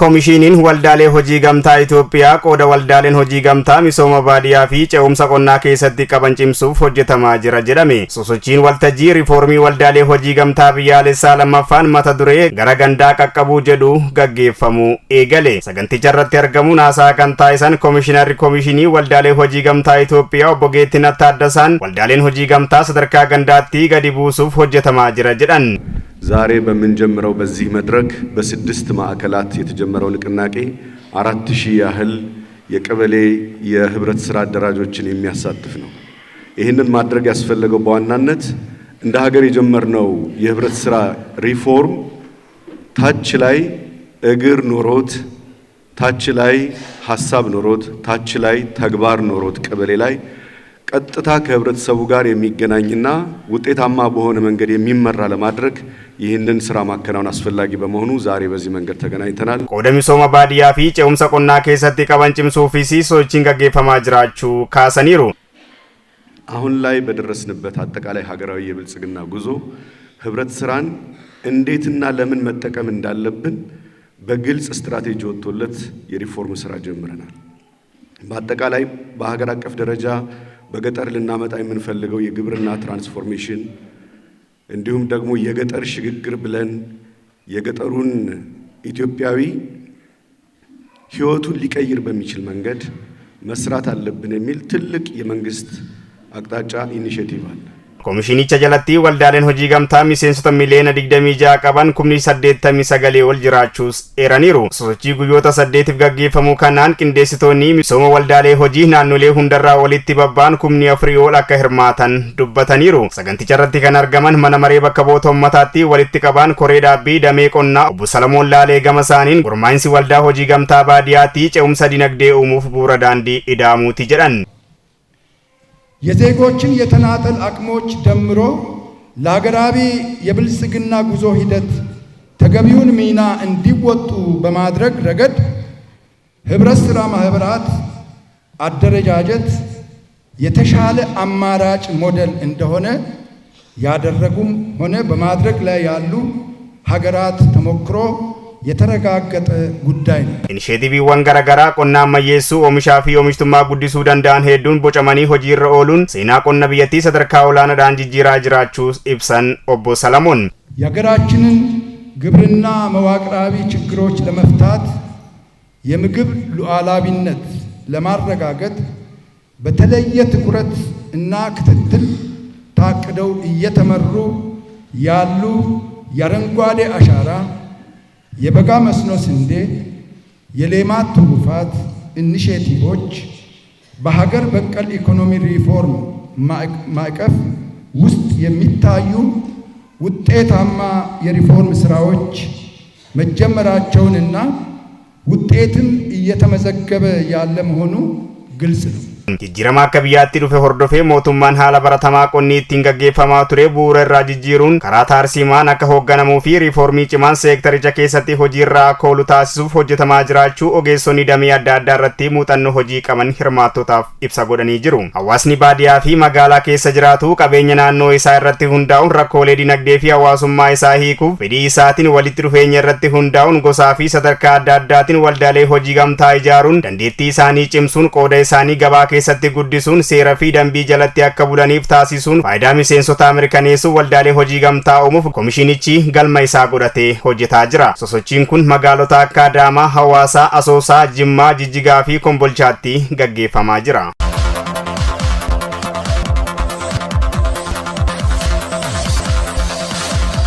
Komishiniin waldaalee hojii gamtaa Itoophiyaa qooda waldaaleen hojii gamtaa misooma baadiyyaa fi ce'umsa qonnaa keessatti qaban cimsuuf hojjetamaa jira jedhame. Sosochiin waltajjii riifoormii waldaalee hojii gamtaa biyyaalessaa lammaffaan mata duree gara gandaa qaqqabuu jedhu gaggeeffamuu eegale. Saganticha irratti argamuun haasaa kan taasisan komishinarri komishinii waldaalee hojii gamtaa Itoophiyaa obbo Geettinat Taaddasaan waldaaleen hojii gamtaa sadarkaa gandaatti gadi buusuuf hojjetamaa jira jedhan. ዛሬ በመንጀምረው በዚህ መድረክ በስድስት ማዕከላት የተጀመረው ንቅናቄ 4000 ያህል የቀበሌ የህብረት ስራ አደራጆችን የሚያሳትፍ ነው። ይህንን ማድረግ ያስፈልገው በዋናነት እንደ ሀገር የጀመርነው የህብረት ስራ ሪፎርም ታች ላይ እግር ኖሮት ታች ላይ ሐሳብ ኖሮት ታች ላይ ተግባር ኖሮት ቀበሌ ላይ ቀጥታ ከህብረተሰቡ ጋር የሚገናኝና ውጤታማ በሆነ መንገድ የሚመራ ለማድረግ ይህንን ስራ ማከናወን አስፈላጊ በመሆኑ ዛሬ በዚህ መንገድ ተገናኝተናል። ቆደ ሚሶማ ባዲያ ፊ ጨውምሳ ቆና ከሰቲ ቀበን ጭምሱ ፊሲ ሶቺን ገገፈማ ጅራቹ ካሰኒሩ አሁን ላይ በደረስንበት አጠቃላይ ሀገራዊ የብልጽግና ጉዞ ህብረት ስራን እንዴትና ለምን መጠቀም እንዳለብን በግልጽ ስትራቴጂ ወጥቶለት የሪፎርም ስራ ጀምረናል። በአጠቃላይ በሀገር አቀፍ ደረጃ በገጠር ልናመጣ የምንፈልገው የግብርና ትራንስፎርሜሽን እንዲሁም ደግሞ የገጠር ሽግግር ብለን የገጠሩን ኢትዮጵያዊ ህይወቱን ሊቀይር በሚችል መንገድ መስራት አለብን የሚል ትልቅ የመንግስት አቅጣጫ ኢኒሼቲቭ አለ። Komishinicha jalatti waldaaleen hojii gamtaa miseensota miliyoona 26 qaban 89 ol jiraachuus eeraniiru. Sosochii guyyoota 8f gaggeeffamuu kanaan qindeessitoonni misooma waldaalee hojii naannolee hundarraa walitti babba'an 4,000 ol akka hirmaatan dubbataniiru. Saganticha irratti kan argaman mana maree bakka bu'oota uummataatti walitti qaban koree dhaabbii damee qonnaa obbo Salamoon Laalee gama isaaniin gurmaa'insi waldaa hojii gamtaa baadiyyaatti ce'umsa dinagdee uumuuf bu'uura daandii ida'amuuti jedhan. የዜጎችን የተናጠል አቅሞች ደምሮ ለሀገራዊ የብልጽግና ጉዞ ሂደት ተገቢውን ሚና እንዲወጡ በማድረግ ረገድ ህብረት ስራ ማህበራት አደረጃጀት የተሻለ አማራጭ ሞዴል እንደሆነ ያደረጉም ሆነ በማድረግ ላይ ያሉ ሀገራት ተሞክሮ የተረጋገጠ ጉዳይ ነው። ኢኒሼቲቭዋን ገራገራ ቆና ማየሱ ኦሚሻፊ ኦሚሽቱማ ጉዲሱ ዳንዳን ሄዱን ቦጨማኒ ሆጂር ኦሉን ሴና ቆነ ብየቲ ሰደርካ ኦላና ዳንጂጂራ ጅራቹስ ኢብሰን ኦቦ ሰለሞን የሀገራችንን ግብርና መዋቅራዊ ችግሮች ለመፍታት የምግብ ሉዓላዊነት ለማረጋገጥ በተለየ ትኩረት እና ክትትል ታቅደው እየተመሩ ያሉ የአረንጓዴ አሻራ የበጋ መስኖ ስንዴ የሌማት ትሩፋት ኢኒሼቲቮች በሀገር በቀል ኢኮኖሚ ሪፎርም ማዕቀፍ ውስጥ የሚታዩ ውጤታማ የሪፎርም ስራዎች መጀመራቸውንና ውጤትም እየተመዘገበ ያለ መሆኑ ግልጽ ነው። Jijjiirama akka biyyaatti dhufe hordofee mootummaan haala baratamaa qonni ittiin gaggeeffamaa ture bu'uura irraa jijjiiruun karaa tarsiimaan akka hoogganamuu fi riifoormii cimaan seektaricha keessatti hojiirra akka oolu taasisuuf hojjetamaa jiraachuu ogeessonni damee adda addaa irratti muuxannoo hojii qaban hirmaattotaaf ibsa godhanii jiru. Hawaasni baadiyyaa fi magaalaa keessa jiraatu qabeenya naannoo isaa irratti hundaa'uun rakkoolee dinagdee fi hawaasummaa isaa hiikuuf fedhii isaatiin walitti dhufeenya irratti hundaa'uun gosaa fi sadarkaa adda addaatiin waldaalee hojii gamtaa ijaaruun dandeettii isaanii cimsuun qooda isaanii gabaa keessatti guddisuun seera fi dambii jalatti akka bulaniif taasisuun faayidaa miseensota mirkaneessuu waldaalee hojii gamtaa uumuuf komishinichi galma isaa godhatee hojjetaa jira. Sosochiin kun magaalota akka Adaamaa, Hawaasaa, Asoosaa, Jimmaa, Jijjigaa fi Kombolchaatti gaggeeffamaa jira.